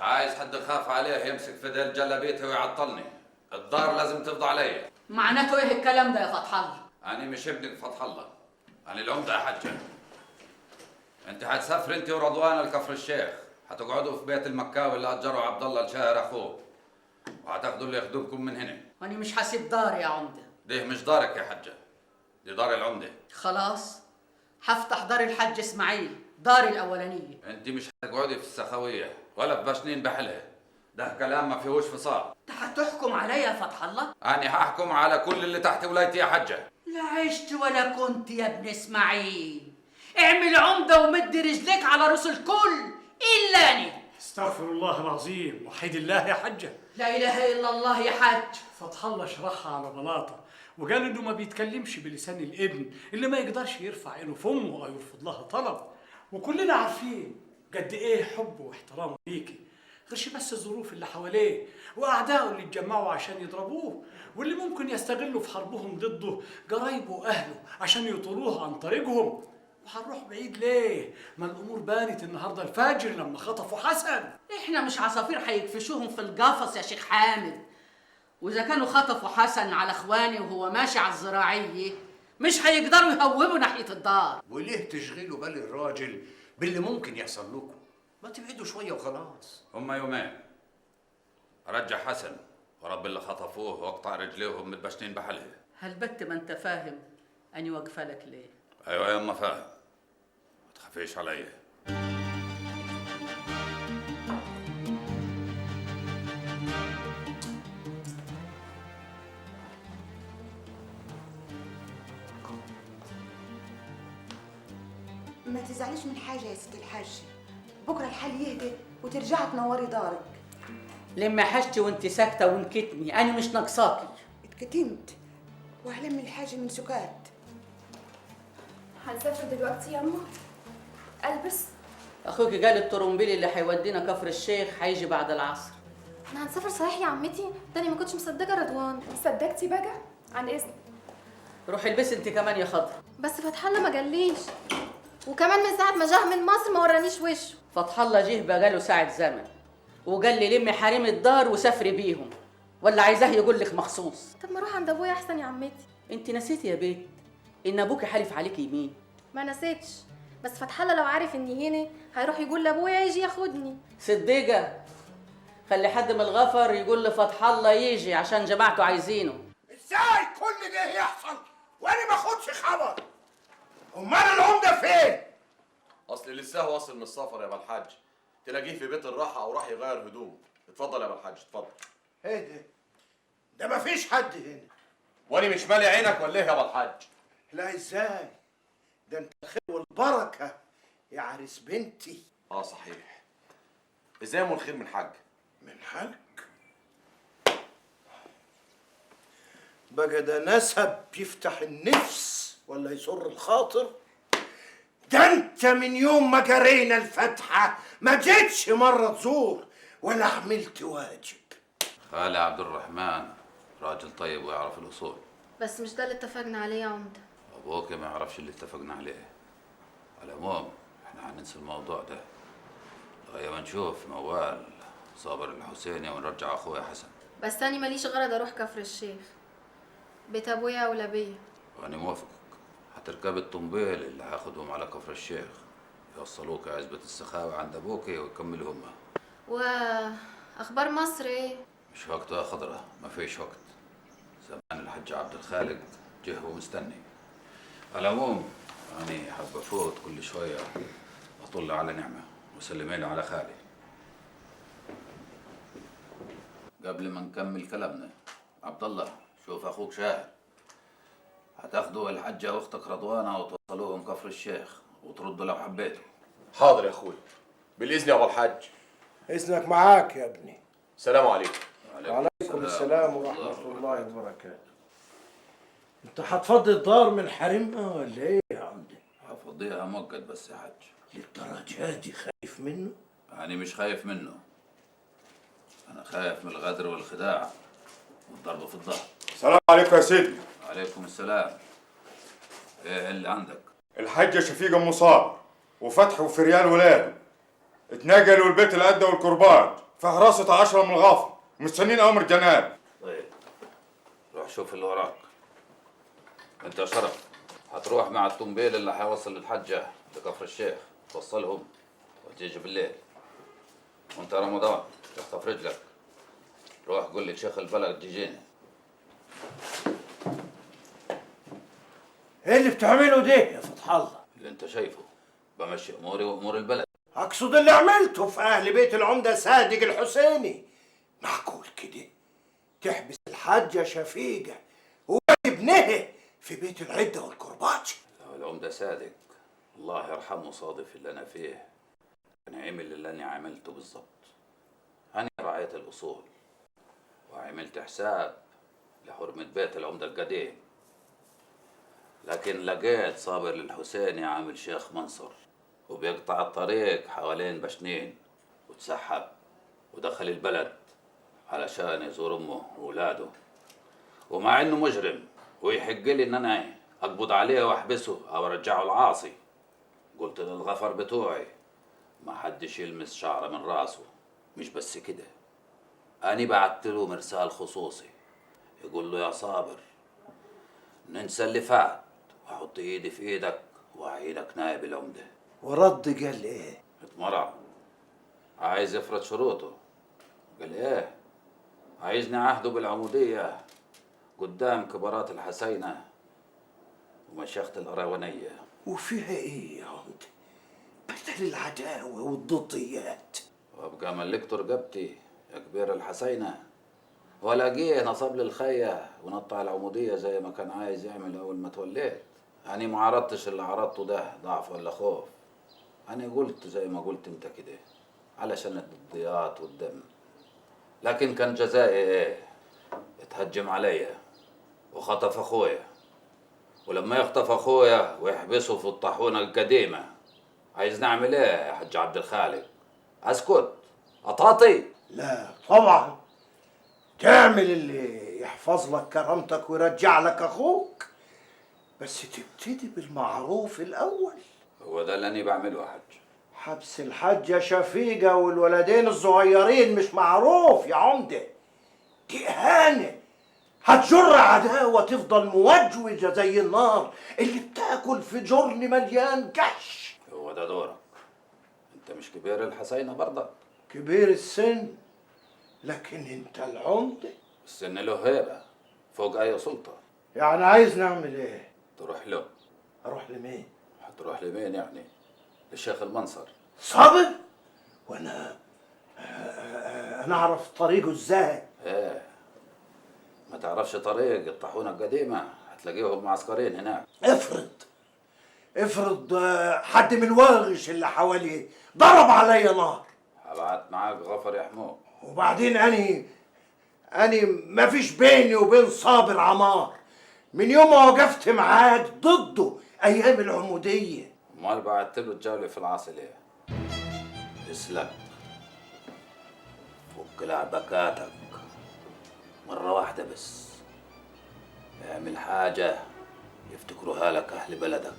عايز حد يخاف عليه يمسك في ديل جلابيتي ويعطلني. الدار لازم تفضى علي. معناته ايه الكلام ده يا فتح الله؟ أنا مش ابنك فتح الله، أنا العمدة يا حجة. أنت هتسافر أنت ورضوان لكفر الشيخ، هتقعدوا في بيت المكاوي اللي أجره عبد الله الشاهر أخوه، وهتاخدوا اللي يخدمكم من هنا. أنا مش هسيب داري يا عمدة. دي مش دارك يا حجة، دي دار العمدة. خلاص هفتح دار الحج إسماعيل، داري الأولانية. أنت مش هتقعدي في السخوية ولا في بشنين بحلها، ده كلام ما فيهوش فصال. أنت هتحكم عليا يا فتح الله؟ أنا هحكم على كل اللي تحت ولايتي يا حجة. لا عشت ولا كنت يا ابن إسماعيل. اعمل عمدة ومد رجليك على رؤوس الكل إلا أنا. استغفر الله العظيم، وحيد الله يا حجة. لا إله إلا الله يا حج. فتح الله شرحها على بلاطة وقال إنه ما بيتكلمش بلسان الابن اللي ما يقدرش يرفع عينه في أمه أو يرفض لها طلب، وكلنا عارفين قد إيه حبه واحترامه ليكي، غيرش بس الظروف اللي حواليه وأعدائه اللي اتجمعوا عشان يضربوه واللي ممكن يستغلوا في حربهم ضده قرايبه وأهله عشان يطروه عن طريقهم. وهنروح بعيد ليه؟ ما الأمور بانت النهارده الفجر لما خطفوا حسن. إحنا مش عصافير هيكفشوهم في القفص يا شيخ حامد. وإذا كانوا خطفوا حسن على إخواني وهو ماشي على الزراعية مش هيقدروا يهوبوا ناحية الدار. وليه تشغلوا بال الراجل باللي ممكن يحصل لكم؟ ما تبعدوا شوية وخلاص. هما يومين، أرجع حسن ورب اللي خطفوه واقطع رجليهم متبشتين بحلها. هالبت ما أنت فاهم أني واقفة لك ليه؟ أيوة يا أما فاهم، ما تخافيش عليا. ما تزعليش من حاجة يا ست الحاج، بكرة الحال يهدى وترجعي تنوري دارك. لما حاجتي وانت ساكتة وانكتمي، أنا مش ناقصاكي. اتكتمت وهلم الحاجة من سكات. هنسافر دلوقتي يا أما؟ ألبس؟ أخوكي قال الطرمبيلي اللي هيودينا كفر الشيخ هيجي بعد العصر. احنا هنسافر صحيح يا عمتي؟ تاني ما كنتش مصدقة رضوان. صدقتي بقى؟ عن إذن. روحي البسي انت كمان يا خضر. بس فتح الله ما جاليش، وكمان من ساعة ما جه من مصر ما ورانيش وشه. فتح الله جه بقاله ساعة زمن وقال لي لمي حريم الدار وسافري بيهم، ولا عايزاه يقول لك مخصوص؟ طب ما اروح عند ابويا احسن يا عمتي. انت نسيتي يا بيت ان ابوكي حالف عليك يمين؟ ما نسيتش، بس فتح الله لو عارف اني هنا هيروح يقول لابويا يجي ياخدني. صديقة خلي حد من الغفر يقول لفتح الله يجي عشان جماعته عايزينه. ازاي كل ده يحصل وانا ما اخدش خبر؟ امال العمده فين؟ اصل لسه واصل من السفر يا ابو الحاج، تلاقيه في بيت الراحه او راح يغير هدومه. اتفضل يا ابو الحاج اتفضل. ايه ده؟ ده مفيش حد هنا. وانا مش مالي عينك ولا ايه يا ابو الحاج؟ لا ازاي؟ ده انت الخير والبركه يا عريس بنتي. اه صحيح. ازاي يا ام الخير من حاج؟ من حاج؟ بقى ده نسب يفتح النفس ولا يسر الخاطر؟ ده انت من يوم ما جرينا الفاتحه ما جيتش مره تزور ولا عملت واجب. خالي عبد الرحمن راجل طيب ويعرف الأصول. بس مش ده اللي اتفقنا عليه يا عمده. أبوك ما يعرفش اللي اتفقنا عليه. على العموم احنا هننسى الموضوع ده لغاية ما نشوف موال صابر الحسيني ونرجع أخويا حسن. بس أنا ماليش غرض أروح كفر الشيخ، بيت أبويا ولا بيا. وأنا موافقك، هتركب الطنبيل اللي هاخدهم على كفر الشيخ يوصلوك عزبة السخاوة عند أبوك ويكملوا هما. وأخبار مصر إيه؟ مش وقته يا خضرة، ما فيش وقت. زمان الحج عبد الخالق جه ومستني. على العموم أنا حاب أفوت كل شوية أطل على نعمة وسلمي له على خالي. قبل ما نكمل كلامنا، عبد الله شوف أخوك شاهد، هتاخدوا الحجة واختك رضوانة وتوصلوهم كفر الشيخ وتردوا لو حبيتوا. حاضر يا اخوي، بالاذن يا ابو الحاج. اذنك معاك يا ابني. سلام عليكم. وعليكم السلام ورحمه الله وبركاته. انت هتفضي الدار من حريمها ولا ايه يا عمدي؟ هفضيها مؤقت بس يا حاج. للدرجه دي خايف منه؟ أنا مش خايف منه، أنا خايف من الغدر والخداع والضرب في الظهر. السلام عليكم يا سيدي. وعليكم السلام. إيه اللي عندك؟ الحجة شفيقة مصاب وفتح وفريال ولاده اتنقلوا البيت الأدى والكرباج فهرسة 10 من الغافر مستنين امر جناب. طيب روح شوف اللي وراك. انت يا شرف هتروح مع الطنبيل اللي هيوصل الحجة لكفر الشيخ، توصلهم وتيجي بالليل. وانت يا رمضان تخطف رجلك، روح قول لك شيخ البلد يجيني. ايه اللي بتعمله ده يا فتح الله؟ اللي انت شايفه بمشي اموري وامور البلد. اقصد اللي عملته في اهل بيت العمده صادق الحسيني. معقول كده تحبس الحاجه شفيقه وابنها في بيت العده والكرباج؟ لو العمدة صادق الله يرحمه صادف اللي انا فيه كان عمل اللي انا عملته بالظبط. انا رعيت الاصول وعملت حساب لحرمة بيت العمدة القديم، لكن لقيت صابر الحسيني عامل شيخ منصر وبيقطع الطريق حوالين بشنين وتسحب ودخل البلد علشان يزور امه واولاده، ومع انه مجرم ويحق لي ان انا اقبض عليه واحبسه او ارجعه العاصي، قلت للغفر بتوعي ما حدش يلمس شعره من راسه. مش بس كده، أنا بعت له مرسال خصوصي يقول له يا صابر ننسى اللي فات وأحط إيدي في إيدك وأعينك نائب العمدة. ورد قال ايه؟ اتمرع عايز يفرض شروطه. قال إيه؟ عايزني عهده بالعمودية قدام كبارات الحسينة ومشيخة الأراونية. وفيها ايه يا عمده؟ بدل العداوه والضديات. وأبقى ملكت رقبتي يا كبير الحسينة، ولا جه نصب لي الخية ونطع العمودية زي ما كان عايز يعمل أول ما توليت. أنا ما عرضتش اللي عرضته ده ضعف ولا خوف، أنا قلت زي ما قلت أنت كده علشان الضياط والدم. لكن كان جزائي إيه؟ اتهجم عليا وخطف أخويا، ولما يخطف أخويا ويحبسه في الطاحونة القديمة عايز نعمل إيه يا حاج عبد الخالق؟ أسكت؟ أطاطي؟ لا طبعا تعمل اللي يحفظ لك كرامتك ويرجع لك اخوك، بس تبتدي بالمعروف الاول. هو ده اللي أنا بعمله يا حاج. حبس الحاجة شفيقة والولدين الصغيرين مش معروف يا عمدة، دي إهانة هتجر عداوة تفضل موجوجة زي النار اللي بتاكل في جرن مليان قش. هو ده دورك، أنت مش كبير الحسينة برضك؟ كبير السن لكن انت العمدة. السن له هيبة فوق أي سلطة. يعني عايز نعمل ايه؟ تروح له. اروح لمين؟ هتروح لمين يعني؟ للشيخ المنصر. صابر؟ وانا انا اعرف طريقه ازاي؟ ايه ما تعرفش طريق الطاحونة القديمة؟ هتلاقيهم معسكرين هناك. افرض حد من الواغش اللي حواليه ضرب عليا نار. هبعت معاك غفر يحموك. وبعدين اني ما فيش بيني وبين صابر عمار من يوم ما وقفت معاك ضده ايام العموديه. امال بعت له تجولي في العاصي ليه؟ اسلك فك لعبكاتك مرة واحدة بس، اعمل حاجة يفتكروها لك أهل بلدك.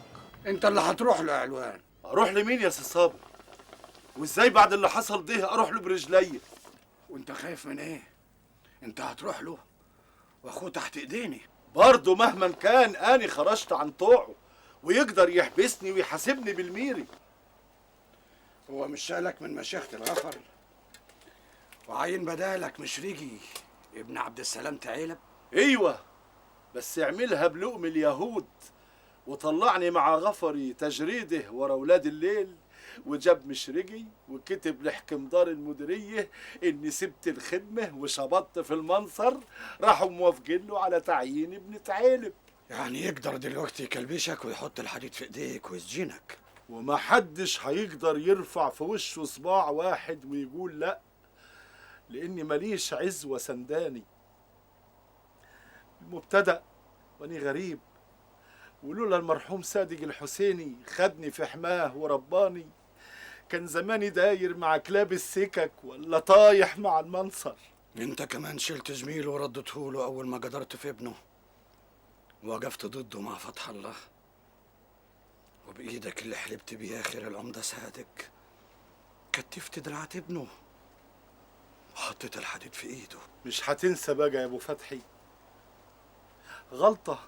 انت اللي هتروح له يا علوان. اروح لمين يا سي صابر؟ وازاي بعد اللي حصل ده اروح له برجلي؟ وانت خايف من ايه؟ انت هتروح له واخوه تحت ايديني. برضه مهما كان اني خرجت عن طوعه ويقدر يحبسني ويحاسبني بالميري. هو مش شالك من مشيخة الغفر وعين بدالك مشرقي ابن عبد السلام تعيلب؟ ايوه بس يعملها بلقم اليهود وطلعني مع غفري تجريده ورا ولاد الليل، وجاب مشرقي وكتب لحكم دار المديريه اني سبت الخدمه وشبطت في المنصر، راحوا موافقين له على تعيين ابن تعيلب. يعني يقدر دلوقتي يكلبشك ويحط الحديد في ايديك ويسجنك، وما حدش هيقدر يرفع في وشه صباع واحد ويقول لا، لاني ماليش عزوه سنداني. المبتدأ واني غريب، ولولا المرحوم صادق الحسيني خدني في حماه ورباني كان زماني داير مع كلاب السكك ولا طايح مع المنصر. انت كمان شلت زميله وردته له اول ما قدرت في ابنه، وقفت ضده مع فتح الله، وبايدك اللي حلبت بيها خير العمده صادق كتفت دراعات ابنه نقطة الحديد في ايده. مش هتنسى بقى يا ابو فتحي، غلطة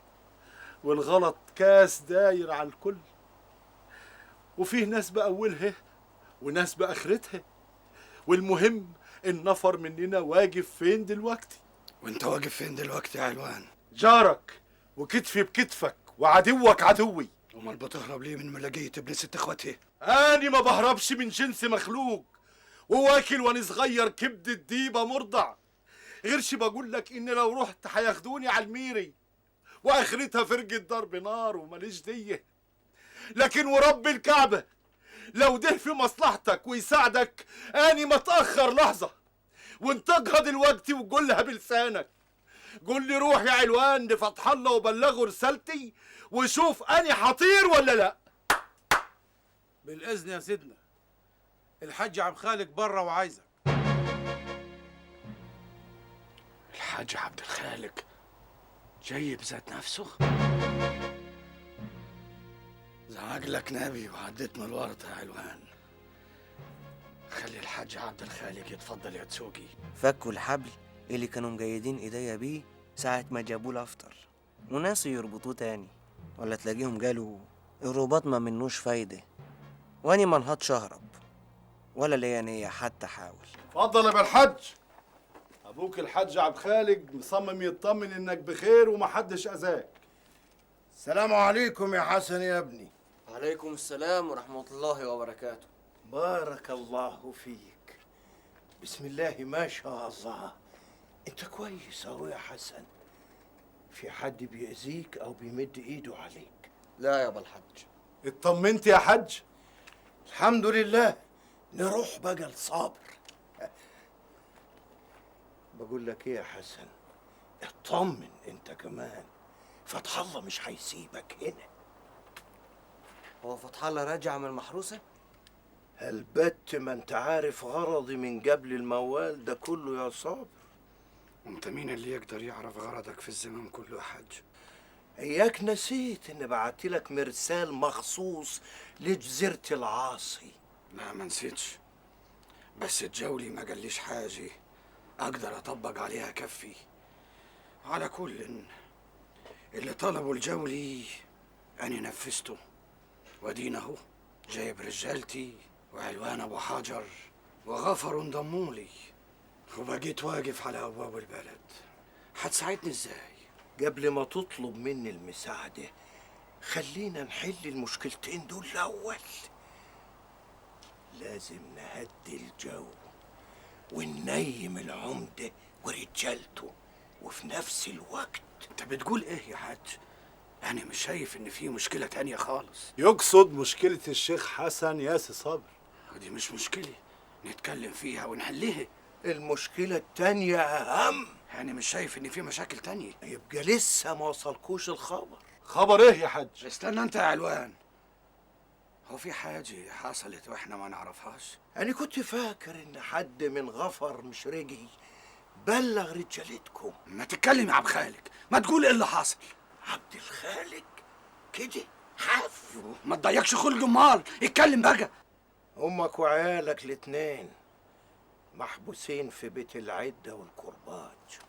والغلط كاس داير على الكل، وفيه ناس بأولها وناس بآخرتها، والمهم النفر مننا واقف فين دلوقتي. وانت واقف فين دلوقتي يا علوان؟ جارك وكتفي بكتفك وعدوك عدوي. امال بتهرب ليه من ملاجية ابن ست اخواتها؟ أنا ما بهربش من جنس مخلوق، وواكل وانا صغير كبد الديبة مرضع. غيرش بقول لك ان لو رحت هياخدوني على الميري واخرتها فرقة ضرب نار وماليش ديه. لكن ورب الكعبة لو ده في مصلحتك ويساعدك اني ما اتاخر لحظة، وانطقها دلوقتي وقولها بلسانك. قول لي روح يا علوان لفتح الله وبلغه رسالتي وشوف اني حطير ولا لا. بالاذن يا سيدنا، الحاج عم خالق بره وعايزك. الحاج عبد الخالق جاي بذات نفسه؟ زعق لك نبي وعديت من الورطة يا علوان. خلي الحاج عبد الخالق يتفضل يا تسوقي. فكوا الحبل اللي كانوا مجيدين ايديا بيه ساعة ما جابوه الافطر، وناسوا يربطوه تاني، ولا تلاقيهم قالوا الرباط ما منوش فايدة، واني ما انهضش اهرب ولا ليا نية حتى احاول. اتفضل يا بالحج. ابوك الحاج عبد الخالق مصمم يطمن انك بخير ومحدش اذاك. السلام عليكم يا حسن يا ابني. وعليكم السلام ورحمة الله وبركاته. بارك الله فيك. بسم الله ما شاء الله. انت كويس اهو يا حسن. في حد بيأذيك او بيمد ايده عليك؟ لا يا بالحج. اطمنت يا حج؟ الحمد لله. نروح بقى لصابر. بقول لك ايه يا حسن، اطمن انت كمان، فتح الله مش هيسيبك هنا. هو فتح الله راجع من المحروسة؟ هالبت ما انت عارف غرضي من قبل الموال ده كله يا صابر. وانت مين اللي يقدر يعرف غرضك في الزمان كله يا حاج؟ اياك نسيت ان بعتلك مرسال مخصوص لجزيرة العاصي؟ لا ما نسيتش، بس الجولي ما قاليش حاجة اقدر اطبق عليها كفي. على كل اللي طلبه الجولي انا نفذته، وادينا اهو جايب رجالتي وعلوان ابو حجر وغفر انضمولي، وبقيت واقف على ابواب البلد. هتساعدني ازاي؟ قبل ما تطلب مني المساعدة خلينا نحل المشكلتين دول الأول. لازم نهدي الجو وننيم العمدة ورجالته، وفي نفس الوقت. انت بتقول ايه يا حاج؟ انا مش شايف ان في مشكلة تانية خالص. يقصد مشكلة الشيخ حسن ياسي صابر. دي مش مشكلة نتكلم فيها ونحلها. المشكلة التانية أهم. أنا مش شايف إن في مشاكل تانية. يبقى لسه ما وصلكوش الخبر. خبر إيه يا حاج؟ استنى أنت يا علوان. هو في حاجة حصلت وإحنا ما نعرفهاش؟ أنا كنت فاكر إن حد من غفر مشرقي بلغ رجالتكم. ما تتكلم يا عبد الخالق، ما تقول إيه اللي حاصل. عبد الخالق كده حاف. ما تضيقش خلق أمال، اتكلم بقى. أمك وعيالك الاتنين محبوسين في بيت العدة والكرباج.